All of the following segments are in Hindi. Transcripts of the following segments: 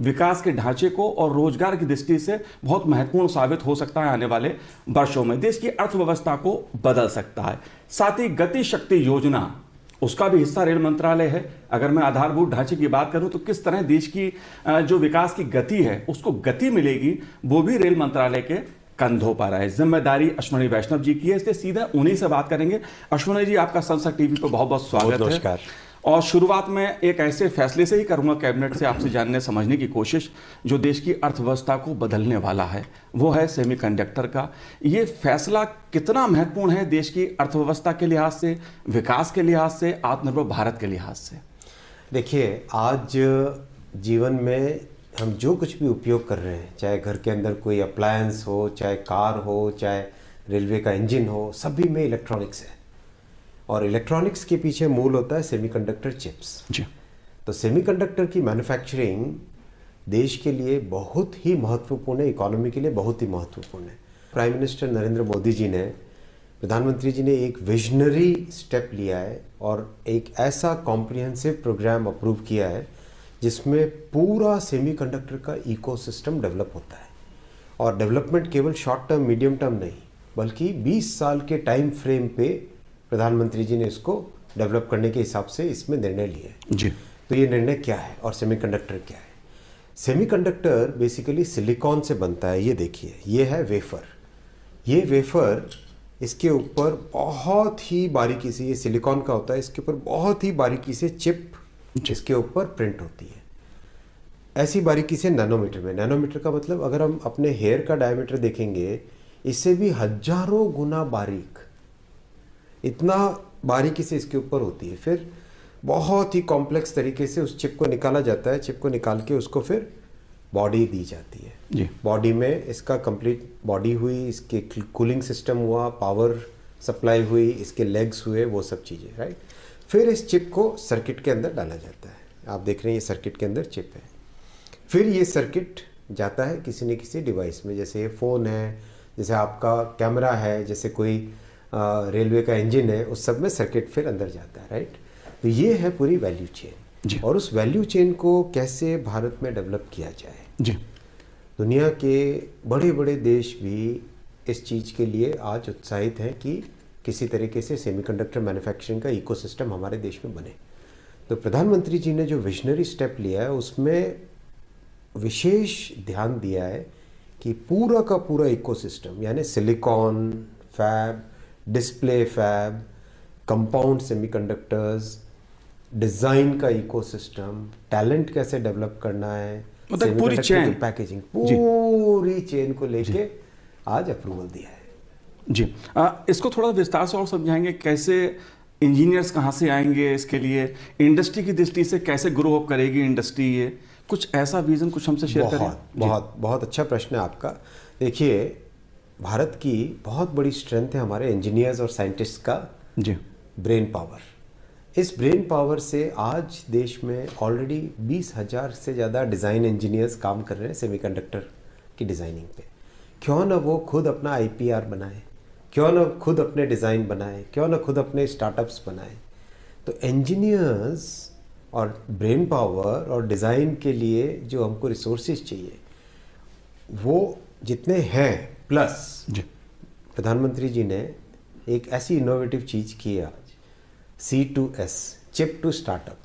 विकास के ढांचे को और रोजगार की दृष्टि से बहुत महत्वपूर्ण साबित हो सकता है। आने वाले वर्षों में देश की अर्थव्यवस्था को बदल सकता है। साथ ही गति शक्ति योजना, उसका भी हिस्सा रेल मंत्रालय है। अगर मैं आधारभूत ढांचे की बात करूं तो किस तरह देश की जो विकास की गति है उसको गति मिलेगी, वो भी रेल मंत्रालय के कंधों पर है। जिम्मेदारी अश्विनी वैष्णव जी की है, इसलिए सीधा उन्हीं से बात करेंगे। अश्विनी जी, आपका संसद टीवी पर बहुत बहुत स्वागत है। नमस्कार। और शुरुआत में एक ऐसे फैसले से ही करूंगा कैबिनेट से आपसे जानने समझने की कोशिश, जो देश की अर्थव्यवस्था को बदलने वाला है, वो है सेमीकंडक्टर का। ये फैसला कितना महत्वपूर्ण है देश की अर्थव्यवस्था के लिहाज से, विकास के लिहाज से, आत्मनिर्भर भारत के लिहाज से? देखिए, आज जीवन में हम जो कुछ भी उपयोग कर रहे हैं, चाहे घर के अंदर कोई अप्लायंस हो, चाहे कार हो, चाहे रेलवे का इंजन हो, सभी में इलेक्ट्रॉनिक्स है। और इलेक्ट्रॉनिक्स के पीछे मूल होता है सेमीकंडक्टर चिप्स। जी। तो सेमीकंडक्टर की मैन्युफैक्चरिंग देश के लिए बहुत ही महत्वपूर्ण है, इकोनॉमी के लिए बहुत ही महत्वपूर्ण है। प्राइम मिनिस्टर नरेंद्र मोदी जी ने, प्रधानमंत्री जी ने एक विजनरी स्टेप लिया है और एक ऐसा कॉम्प्रिहेंसिव प्रोग्राम अप्रूव किया है जिसमें पूरा सेमीकंडक्टर का इकोसिस्टम डेवलप होता है। और डेवलपमेंट केवल शॉर्ट टर्म, मीडियम टर्म नहीं, बल्कि 20 साल के टाइम फ्रेम पे प्रधानमंत्री जी ने इसको डेवलप करने के हिसाब से इसमें निर्णय लिए। जी। तो ये निर्णय क्या है और सेमीकंडक्टर क्या है? सेमीकंडक्टर बेसिकली सिलिकॉन से बनता है। ये देखिए, ये है वेफर। ये वेफर, इसके ऊपर बहुत ही बारीकी से, ये सिलिकॉन का होता है, इसके ऊपर बहुत ही बारीकी से चिप इसके ऊपर प्रिंट होती है। ऐसी बारीकी से नैनोमीटर में। नैनोमीटर का मतलब, अगर हम अपने हेयर का डायमीटर देखेंगे, इससे भी हजारों गुना बारीक, इतना बारीकी से इसके ऊपर होती है। फिर बहुत ही कॉम्प्लेक्स तरीके से उस चिप को निकाला जाता है। चिप को निकाल के उसको फिर बॉडी दी जाती है। जी। बॉडी में इसका कंप्लीट बॉडी हुई, इसके कूलिंग सिस्टम हुआ, पावर सप्लाई हुई, इसके लेग्स हुए, वो सब चीज़ें, राइट। फिर इस चिप को सर्किट के अंदर डाला जाता है। आप देख रहे हैं, ये सर्किट के अंदर चिप है। फिर ये सर्किट जाता है किसी न किसी डिवाइस में, जैसे ये फ़ोन है, जैसे आपका कैमरा है, जैसे कोई रेलवे का इंजन है, उस सब में सर्किट फिर अंदर जाता है, राइट। तो ये है पूरी वैल्यू चेन। और उस वैल्यू चेन को कैसे भारत में डेवलप किया जाए। जी। दुनिया के बड़े बड़े देश भी इस चीज़ के लिए आज उत्साहित हैं कि किसी तरीके से सेमीकंडक्टर मैन्युफैक्चरिंग का इकोसिस्टम हमारे देश में बने। तो प्रधानमंत्री जी ने जो विजनरी स्टेप लिया है, उसमें विशेष ध्यान दिया है कि पूरा का पूरा इकोसिस्टम, यानी silicon fab, display fab, compound semiconductors, design का इकोसिस्टम, टैलेंट कैसे डेवलप करना है, मतलब पूरी चेन, पैकेजिंग, पूरी चेन को लेके आज अप्रूवल दिया है। जी। इसको थोड़ा विस्तार से और समझाएंगे, कैसे इंजीनियर्स कहाँ से आएंगे इसके लिए, इंडस्ट्री की दृष्टि से कैसे ग्रो अप करेगी इंडस्ट्री, ये कुछ ऐसा विजन कुछ हमसे शेयर करें। बहुत अच्छा प्रश्न है आपका। देखिए, भारत की बहुत बड़ी स्ट्रेंथ है हमारे इंजीनियर्स और साइंटिस्ट का जी ब्रेन पावर। इस ब्रेन पावर से आज देश में ऑलरेडी 20,000 से ज़्यादा डिज़ाइन इंजीनियर्स काम कर रहे हैं सेमीकंडक्टर की डिज़ाइनिंग पे। क्यों ना वो खुद अपना IPR बनाए, क्यों ना खुद अपने डिज़ाइन बनाए, क्यों ना खुद अपने स्टार्टअप्स बनाए। तो इंजीनियर्स और ब्रेन पावर और डिज़ाइन के लिए जो हमको रिसोर्सेज चाहिए, वो जितने हैं, प्लस प्रधानमंत्री जी ने एक ऐसी इनोवेटिव चीज़ की है आज, C2S, चिप टू स्टार्टअप।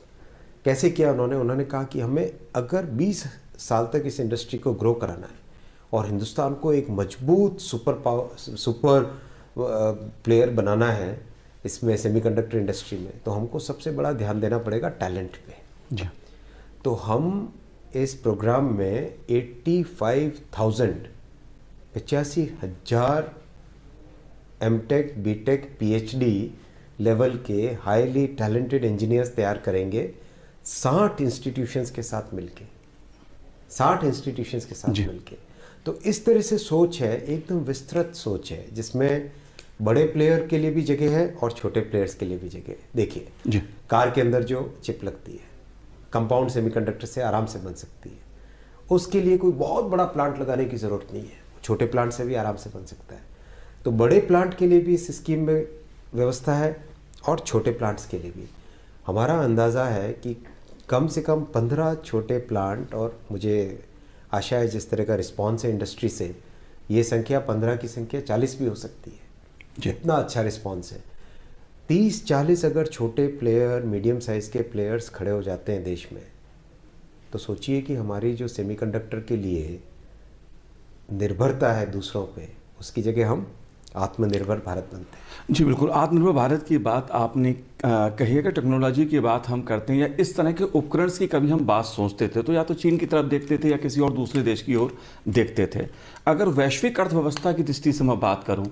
कैसे किया उन्होंने कहा कि हमें अगर 20 साल तक इस इंडस्ट्री को ग्रो कराना है और हिंदुस्तान को एक मजबूत सुपर प्लेयर बनाना है इसमें, सेमीकंडक्टर इंडस्ट्री में, तो हमको सबसे बड़ा ध्यान देना पड़ेगा टैलेंट पे। जी। तो हम इस प्रोग्राम में 85,000 MTech, BTech, PhD लेवल के हाईली टैलेंटेड इंजीनियर्स तैयार करेंगे 60 इंस्टीट्यूशंस के साथ मिलके, 60 इंस्टीट्यूशंस के साथ मिलके। तो इस तरह से सोच है, एकदम विस्तृत सोच है, जिसमें बड़े प्लेयर के लिए भी जगह है और छोटे प्लेयर्स के लिए भी जगह है। देखिए, कार के अंदर जो चिप लगती है, कंपाउंड सेमीकंडक्टर से आराम से बन सकती है। उसके लिए कोई बहुत बड़ा प्लांट लगाने की ज़रूरत नहीं है, छोटे प्लांट से भी आराम से बन सकता है। तो बड़े प्लांट के लिए भी इस स्कीम में व्यवस्था है और छोटे प्लांट्स के लिए भी। हमारा अंदाज़ा है कि कम से कम 15 छोटे प्लांट, और मुझे आशा है जिस तरह का रिस्पॉन्स है इंडस्ट्री से, ये संख्या 15 की संख्या 40 भी हो सकती है। इतना अच्छा रिस्पॉन्स है। 30-40 अगर छोटे प्लेयर, मीडियम साइज़ के प्लेयर्स खड़े हो जाते हैं देश में, तो सोचिए कि हमारी जो सेमीकंडक्टर के लिए निर्भरता है दूसरों पे, उसकी जगह हम आत्मनिर्भर भारत बनते हैं। जी बिल्कुल, आत्मनिर्भर भारत की बात आपने कही है कि टेक्नोलॉजी की बात हम करते हैं या इस तरह के उपकरण की कभी हम बात सोचते थे तो या तो चीन की तरफ देखते थे या किसी और दूसरे देश की ओर देखते थे। अगर वैश्विक अर्थव्यवस्था की दृष्टि से मैं बात करूं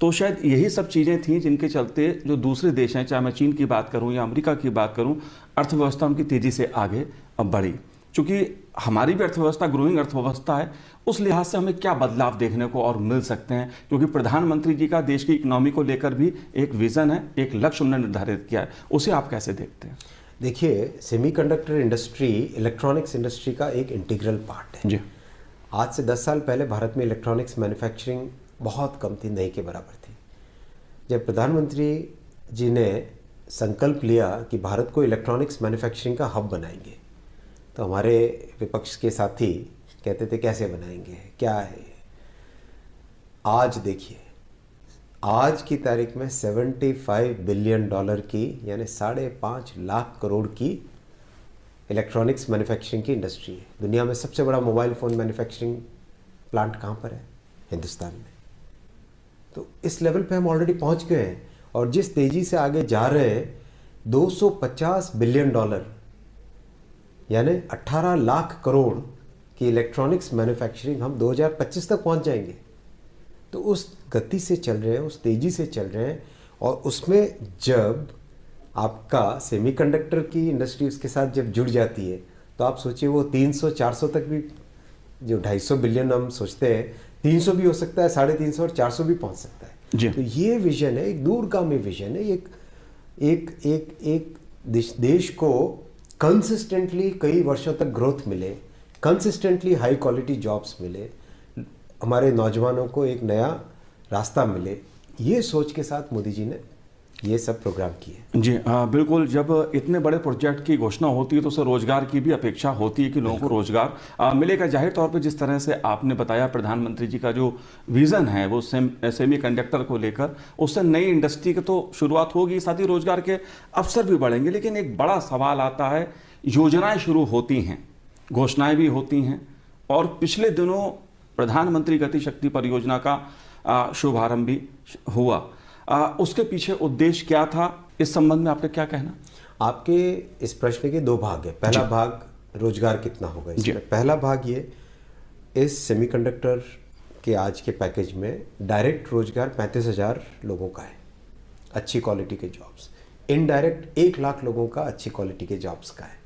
तो शायद यही सब चीज़ें थीं जिनके चलते जो दूसरे देश हैं, चाहे मैं चीन की बात करूं या अमेरिका की बात करूं, अर्थव्यवस्था उनकी तेज़ी से आगे बढ़ी। चूँकि हमारी भी अर्थव्यवस्था ग्रोइंग अर्थव्यवस्था है, उस लिहाज से हमें क्या बदलाव देखने को और मिल सकते हैं? क्योंकि प्रधानमंत्री जी का देश की इकोनॉमी को लेकर भी एक विज़न है, एक लक्ष्य उन्होंने निर्धारित किया है, उसे आप कैसे देखते हैं? देखिए, सेमीकंडक्टर इंडस्ट्री इलेक्ट्रॉनिक्स इंडस्ट्री का एक इंटीग्रल पार्ट है। जी। आज से 10 साल पहले भारत में इलेक्ट्रॉनिक्स मैन्युफैक्चरिंग बहुत कम थी, नहीं के बराबर थी। जब प्रधानमंत्री जी ने संकल्प लिया कि भारत को इलेक्ट्रॉनिक्स मैन्युफैक्चरिंग का हब बनाएंगे, तो हमारे विपक्ष के साथी कहते थे कैसे बनाएंगे, क्या है। आज देखिए, आज की तारीख में $75 बिलियन की, यानी 5.5 लाख करोड़ की इलेक्ट्रॉनिक्स मैन्युफैक्चरिंग की इंडस्ट्री है। दुनिया में सबसे बड़ा मोबाइल फ़ोन मैन्युफैक्चरिंग प्लांट कहाँ पर है? हिंदुस्तान में। तो इस लेवल पे हम ऑलरेडी पहुंच गए हैं, और जिस तेज़ी से आगे जा रहे हैं, $250 बिलियन यानी 18 लाख करोड़ की इलेक्ट्रॉनिक्स मैन्युफैक्चरिंग हम 2025 तक पहुंच जाएंगे। तो उस गति से चल रहे हैं, उस तेज़ी से चल रहे हैं, और उसमें जब आपका सेमीकंडक्टर की इंडस्ट्री उसके साथ जब जुड़ जाती है, तो आप सोचिए वो 300-400 तक भी, जो 250 बिलियन हम सोचते हैं, 300 भी हो सकता है, 350 और 400 भी पहुंच सकता है जी। तो ये विजन है, एक दूरगामी विजन है। एक देश को कंसिस्टेंटली कई वर्षों तक ग्रोथ मिले, कंसिस्टेंटली हाई क्वालिटी जॉब्स मिले, हमारे नौजवानों को एक नया रास्ता मिले, ये सोच के साथ मोदी जी ने ये सब प्रोग्राम किए। जी बिल्कुल, जब इतने बड़े प्रोजेक्ट की घोषणा होती है तो उससे रोजगार की भी अपेक्षा होती है कि लोगों को रोजगार मिलेगा। जाहिर तौर पे जिस तरह से आपने बताया प्रधानमंत्री जी का जो विज़न है वो सेमी कंडक्टर को लेकर, उससे नई इंडस्ट्री की तो शुरुआत होगी, साथ ही रोजगार के अवसर भी बढ़ेंगे। लेकिन एक बड़ा सवाल आता है, योजनाएँ शुरू होती हैं, घोषणाएँ भी होती हैं, और पिछले दिनों प्रधानमंत्री गति शक्ति परियोजना का शुभारंभ भी हुआ। उसके पीछे उद्देश्य क्या था, इस संबंध में आपका क्या कहना? आपके इस प्रश्न के दो भाग है। पहला भाग रोजगार कितना होगा इसमें। पहला भाग ये, इस सेमीकंडक्टर के आज के पैकेज में डायरेक्ट रोजगार 35,000 लोगों का है, अच्छी क्वालिटी के जॉब्स। इनडायरेक्ट 1 लाख लोगों का अच्छी क्वालिटी के जॉब्स का है,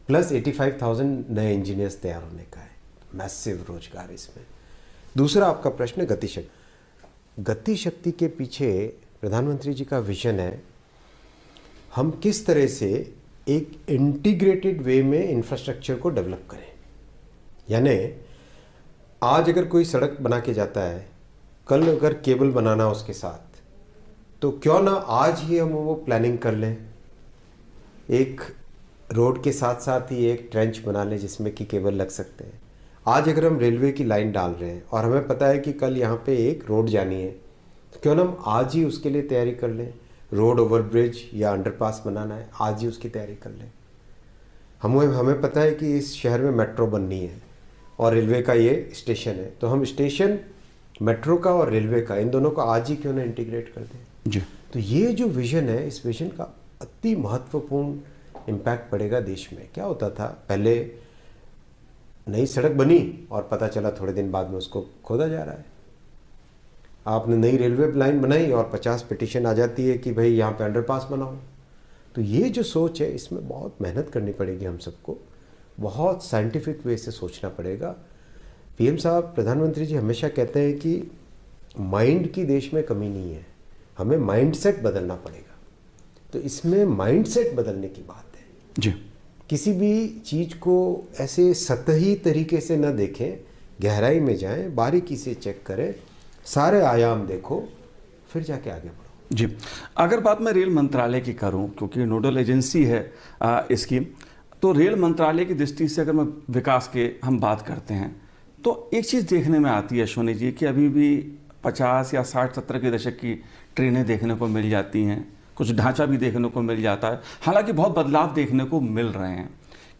प्लस 85,000 नए इंजीनियर्स तैयार होने का है। मैसिव रोजगार इसमें। दूसरा आपका प्रश्न गति शक्ति। गति शक्ति के पीछे प्रधानमंत्री जी का विजन है, हम किस तरह से एक इंटीग्रेटेड वे में इंफ्रास्ट्रक्चर को डेवलप करें। यानी आज अगर कोई सड़क बना के जाता है, कल अगर केबल बनाना उसके साथ, तो क्यों ना आज ही हम वो प्लानिंग कर लें, एक रोड के साथ साथ ही एक ट्रेंच बना लें जिसमें कि केबल लग सकते हैं। आज अगर हम रेलवे की लाइन डाल रहे हैं और हमें पता है कि कल यहाँ पे एक रोड जानी है, तो क्यों ना हम आज ही उसके लिए तैयारी कर लें। रोड ओवरब्रिज या अंडरपास बनाना है, आज ही उसकी तैयारी कर लें। हमें पता है कि इस शहर में मेट्रो बननी है और रेलवे का ये स्टेशन है, तो हम स्टेशन मेट्रो का और रेलवे का, इन दोनों को आज ही क्यों ना इंटीग्रेट कर दें। जी। तो ये जो विजन है, इस विजन का अति महत्वपूर्ण इम्पैक्ट पड़ेगा देश में। क्या होता था पहले, नई सड़क बनी और पता चला थोड़े दिन बाद में उसको खोदा जा रहा है। आपने नई रेलवे लाइन बनाई और 50 पिटीशन आ जाती है कि भाई यहाँ पे अंडरपास बनाओ। तो ये जो सोच है, इसमें बहुत मेहनत करनी पड़ेगी हम सबको, बहुत साइंटिफिक वे से सोचना पड़ेगा। पीएम साहब, प्रधानमंत्री जी हमेशा कहते हैं कि माइंड की देश में कमी नहीं है, हमें माइंडसेट बदलना पड़ेगा। तो इसमें माइंडसेट बदलने की बात है जी। किसी भी चीज़ को ऐसे सतही तरीके से न देखें, गहराई में जाएं, बारीकी से चेक करें, सारे आयाम देखो, फिर जाके आगे बढ़ो। जी, अगर बात मैं रेल मंत्रालय की करूं, क्योंकि नोडल एजेंसी है इसकी, तो रेल मंत्रालय की दृष्टि से अगर मैं विकास के हम बात करते हैं तो एक चीज़ देखने में आती है अश्विनी जी कि अभी भी 50 या 60-70 के दशक की ट्रेनें देखने को मिल जाती हैं, कुछ ढांचा भी देखने को मिल जाता है, हालांकि बहुत बदलाव देखने को मिल रहे हैं।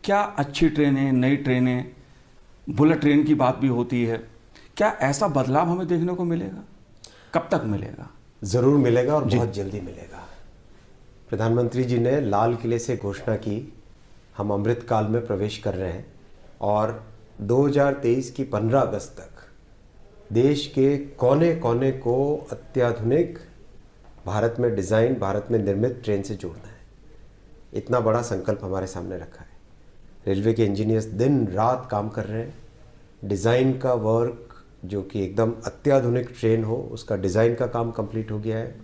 क्या अच्छी ट्रेनें, नई ट्रेनें, बुलेट ट्रेन की बात भी होती है, क्या ऐसा बदलाव हमें देखने को मिलेगा? कब तक मिलेगा? ज़रूर मिलेगा और बहुत जल्दी मिलेगा। प्रधानमंत्री जी ने लाल किले से घोषणा की, हम अमृतकाल में प्रवेश कर रहे हैं और 2023 की 15 अगस्त तक देश के कोने कोने को अत्याधुनिक भारत में डिज़ाइन, भारत में निर्मित ट्रेन से जोड़ना है। इतना बड़ा संकल्प हमारे सामने रखा है। रेलवे के इंजीनियर्स दिन रात काम कर रहे हैं। डिज़ाइन का वर्क जो कि एकदम अत्याधुनिक ट्रेन हो, उसका डिज़ाइन का काम कंप्लीट हो गया है।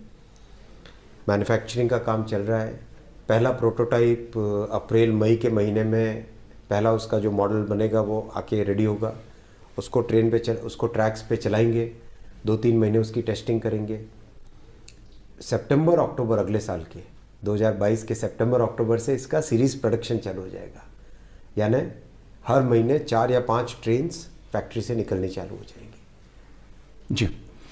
मैन्युफैक्चरिंग का काम चल रहा है। पहला प्रोटोटाइप अप्रैल मई के महीने में पहला उसका जो मॉडल बनेगा वो आके रेडी होगा। उसको ट्रेन पे उसको ट्रैक्स पे चलाएंगे, 2-3 महीने उसकी टेस्टिंग करेंगे। सितंबर अक्टूबर अगले साल के 2022 के सितंबर अक्टूबर से इसका सीरीज प्रोडक्शन चालू हो जाएगा, यानी हर महीने 4 या 5 ट्रेन्स फैक्ट्री से निकलनी चालू हो जाएंगी जी।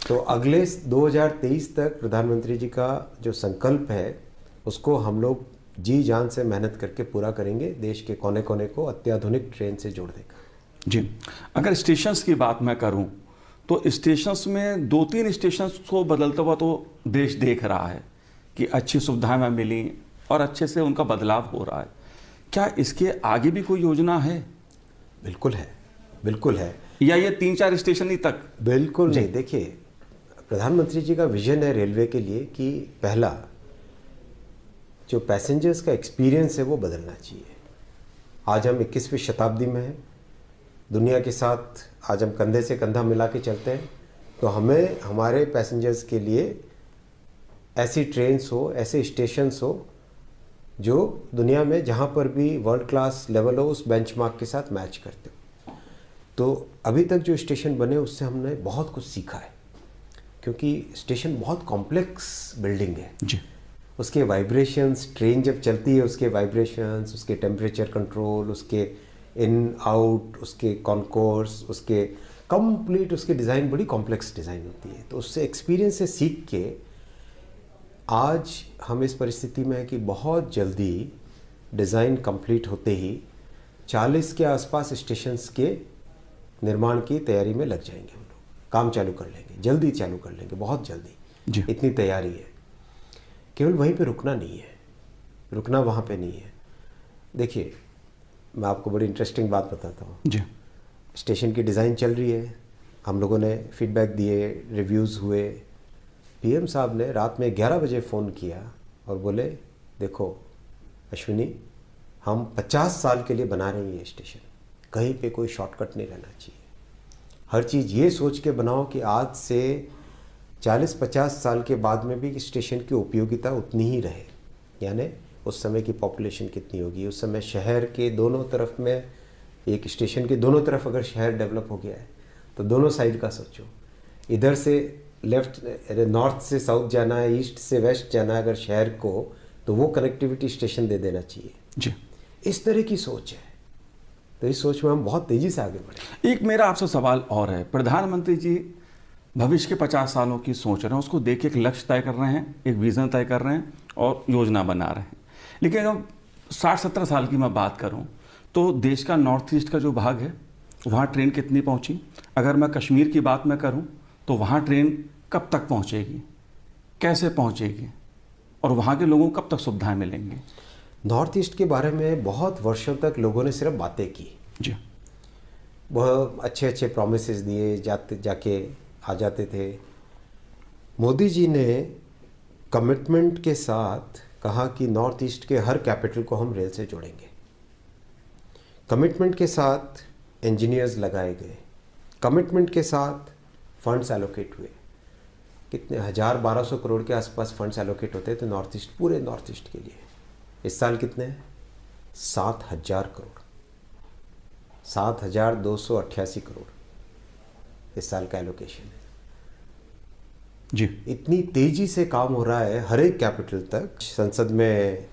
तो अगले 2023 तक प्रधानमंत्री जी का जो संकल्प है उसको हम लोग जी जान से मेहनत करके पूरा करेंगे, देश के कोने कोने को अत्याधुनिक ट्रेन से जोड़ देगा। जी, अगर स्टेशंस की बात मैं करूं तो स्टेशंस में 2-3 स्टेशंस को बदलता हुआ तो देश देख रहा है कि अच्छी सुविधाएं में मिली और अच्छे से उनका बदलाव हो रहा है। क्या इसके आगे भी कोई योजना है? बिल्कुल है, बिल्कुल है। या ये 3-4 स्टेशन ही तक? बिल्कुल नहीं। देखिए, प्रधानमंत्री जी का विजन है रेलवे के लिए कि पहला जो पैसेंजर्स का एक्सपीरियंस है वो बदलना चाहिए। आज हम 21वीं शताब्दी में हैं, दुनिया के साथ आज हम कंधे से कंधा मिला के चलते हैं, तो हमें हमारे पैसेंजर्स के लिए ऐसी ट्रेन्स हो, ऐसे स्टेशंस हो जो दुनिया में जहाँ पर भी वर्ल्ड क्लास लेवल हो उस बेंचमार्क के साथ मैच करते हो। तो अभी तक जो स्टेशन बने उससे हमने बहुत कुछ सीखा है, क्योंकि स्टेशन बहुत कॉम्प्लेक्स बिल्डिंग है जी। उसके वाइब्रेशंस, ट्रेन जब चलती है उसके वाइब्रेशंस, उसके टेम्परेचर कंट्रोल, उसके इन आउट, उसके कॉन्कोर्स, उसके कंप्लीट उसकी डिज़ाइन बड़ी कॉम्प्लेक्स डिज़ाइन होती है। तो उससे एक्सपीरियंस से सीख के आज हम इस परिस्थिति में है कि बहुत जल्दी डिज़ाइन कंप्लीट होते ही 40 के आसपास स्टेशंस के निर्माण की तैयारी में लग जाएंगे। हम लोग काम चालू कर लेंगे, जल्दी चालू कर लेंगे, बहुत जल्दी जी। इतनी तैयारी है। केवल वहीं पे रुकना नहीं है, रुकना वहाँ पे नहीं है। देखिए, मैं आपको बड़ी इंटरेस्टिंग बात बताता हूँ। जी। स्टेशन की डिज़ाइन चल रही है, हम लोगों ने फीडबैक दिए, रिव्यूज़ हुए। पीएम साहब ने रात में 11 बजे फ़ोन किया और बोले, देखो अश्विनी, हम 50 साल के लिए बना रहे हैं ये स्टेशन, कहीं पे कोई शॉर्टकट नहीं रहना चाहिए। हर चीज़ ये सोच के बनाओ कि आज से 40-50 साल के बाद में भी स्टेशन की उपयोगिता उतनी ही रहे। यानी उस समय की पॉपुलेशन कितनी होगी, उस समय शहर के दोनों तरफ में, एक स्टेशन के दोनों तरफ अगर शहर डेवलप हो गया है तो दोनों साइड का सोचो। इधर से लेफ्ट, नॉर्थ से साउथ जाना है, ईस्ट से वेस्ट जाना है अगर शहर को, तो वो कनेक्टिविटी स्टेशन दे देना चाहिए जी। इस तरह की सोच है। तो इस सोच में हम बहुत तेज़ी से आगे बढ़े। एक मेरा आपसे सवाल और है, प्रधानमंत्री जी भविष्य के 50 सालों की सोच रहे हैं, उसको देख के एक लक्ष्य तय कर रहे हैं, एक विज़न तय कर रहे हैं और योजना बना रहे हैं। लेकिन अगर 60-70 साल की मैं बात करूं तो देश का नॉर्थ ईस्ट का जो भाग है वहाँ ट्रेन कितनी पहुँची? अगर मैं कश्मीर की बात मैं करूं तो वहाँ ट्रेन कब तक पहुँचेगी, कैसे पहुँचेगी और वहाँ के लोगों को कब तक सुविधाएं मिलेंगी? नॉर्थ ईस्ट के बारे में बहुत वर्षों तक लोगों ने सिर्फ बातें की जी। वह अच्छे अच्छे प्रोमिसेस दिए, जाके आ जाते थे। मोदी जी ने कमिटमेंट के साथ कहा कि नॉर्थ ईस्ट के हर कैपिटल को हम रेल से जोड़ेंगे। कमिटमेंट के साथ इंजीनियर्स लगाए गए, कमिटमेंट के साथ फंड्स एलोकेट हुए। कितने 1000-1200 करोड़ के आसपास फंड्स एलोकेट होते थे नॉर्थ ईस्ट, पूरे नॉर्थ ईस्ट के लिए। इस साल कितने हैं? 7000 करोड़, 7288 करोड़ इस साल का एलोकेशन है जी। इतनी तेजी से काम हो रहा है हर एक कैपिटल तक। संसद में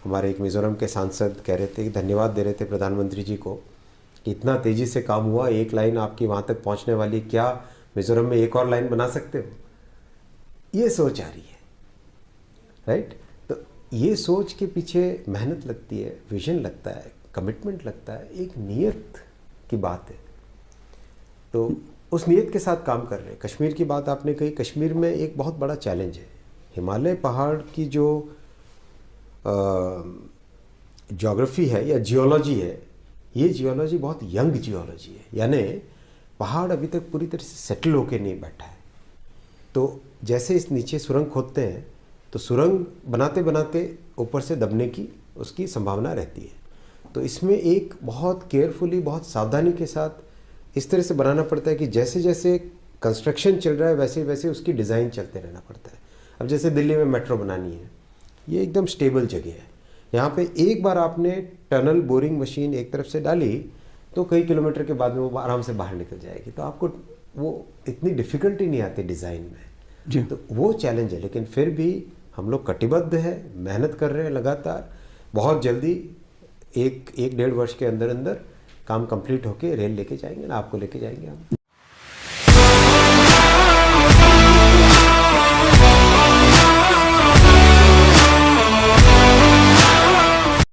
हमारे एक मिज़ोरम के सांसद कह रहे थे कि धन्यवाद दे रहे थे प्रधानमंत्री जी को कि इतना तेज़ी से काम हुआ, एक लाइन आपकी वहाँ तक पहुँचने वाली, क्या मिज़ोरम में एक और लाइन बना सकते हो? ये सोच आ रही है, राइट? तो ये सोच के पीछे मेहनत लगती है, विजन लगता है, कमिटमेंट लगता है, एक नियत की बात है। तो उस नियत के साथ काम कर रहे हैं। कश्मीर की बात आपने कही, कश्मीर में एक बहुत बड़ा चैलेंज है। हिमालय पहाड़ की जो ज्योग्राफी है या जियोलॉजी है, ये जियोलॉजी बहुत यंग जियोलॉजी है, यानी पहाड़ अभी तक पूरी तरह से सेटल होके नहीं बैठा है। तो जैसे इस नीचे सुरंग खोदते हैं तो सुरंग बनाते बनाते ऊपर से दबने की उसकी संभावना रहती है। तो इसमें एक बहुत केयरफुली, बहुत सावधानी के साथ इस तरह से बनाना पड़ता है कि जैसे जैसे कंस्ट्रक्शन चल रहा है वैसे वैसे उसकी डिज़ाइन चलते रहना पड़ता है। अब जैसे दिल्ली में मेट्रो बनानी है, ये एकदम स्टेबल जगह है, यहाँ पे एक बार आपने टनल बोरिंग मशीन एक तरफ से डाली तो कई किलोमीटर के बाद में वो आराम से बाहर निकल जाएगी। तो आपको वो इतनी डिफ़िकल्टी नहीं आती डिज़ाइन में जी। तो वो चैलेंज है, लेकिन फिर भी हम लोग कटिबद्ध है, मेहनत कर रहे हैं लगातार। बहुत जल्दी एक 1.5 वर्ष के अंदर अंदर काम कंप्लीट होके रेल लेके जाएंगे ना, आपको लेके जाएंगे हम।